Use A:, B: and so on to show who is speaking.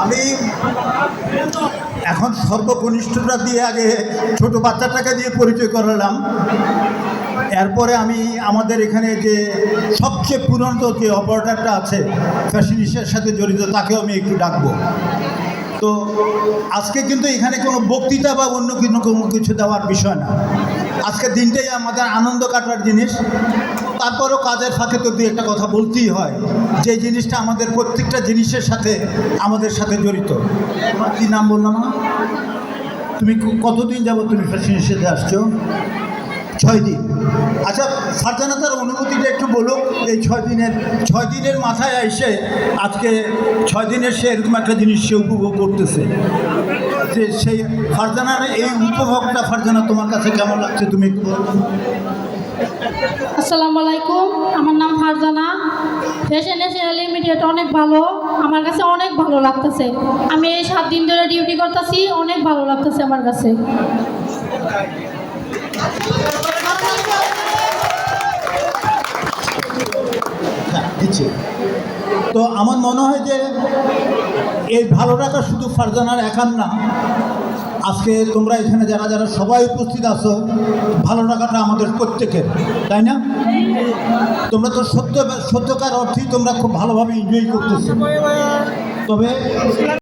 A: আমি এখন সর্বকনিষ্ঠটা দিয়ে আগে ছোট বাচ্চাটাকে দিয়ে পরিচয় করালাম। এরপরে আমি আমাদের এখানে যে সবচেয়ে পুরনো যে অপারেটরটা আছে ফ্যাশনিস্টের সাথে জড়িত, তাকেও আমি একটু ডাকবো। তো আজকে কিন্তু এখানে কোনো বক্তৃতা বা অন্য কোনো কিছু দেওয়ার বিষয় না। আজকের দিনটাই আমাদের আনন্দ কাটার জিনিস। তারপরও কাজের ফাঁকে তো একটা কথা বলতেই হয়, যে জিনিসটা আমাদের প্রত্যেকটা জিনিসের সাথে আমাদের সাথে জড়িত। তোমার কী নাম বললাম না? তুমি কতদিন যাবো তুমি ফ্যাশনিস্টে আসছো? 6 দিন। আচ্ছা, ফারজানা তার অনুভূতিটা একটু বলুক। এই 6 দিনের মাথায় এসে আজকে 6 দিনের সে এরকম একটা জিনিস সে উপভোগ করতেছে, যে সেই ফারজানার এই উপভোগটা, ফারজানা তোমার কাছে কেমন লাগছে তুমি একটু বলো।
B: আসসালামু আলাইকুম, আমার নাম ফারজানা। ফ্যাশন এশিয়া লিমিটেড অনেক ভালো, আমার কাছে অনেক ভালো লাগতেছে। আমি এই 7 দিন ধরে ডিউটি করতেছি, অনেক ভালো লাগতেছে আমার কাছে।
A: দিচ্ছি। তো আমার মনে হয় যে এই ভালো লাগা শুধু ফারজানার একার না, আজকে তোমরা এখানে যারা যারা সবাই উপস্থিত আছো, ভালো লাগাটা আমাদের প্রত্যেকের, তাই না? তোমরা তো সত্যকার অর্থেই তোমরা খুব ভালোভাবে এনজয় করতেছো। তবে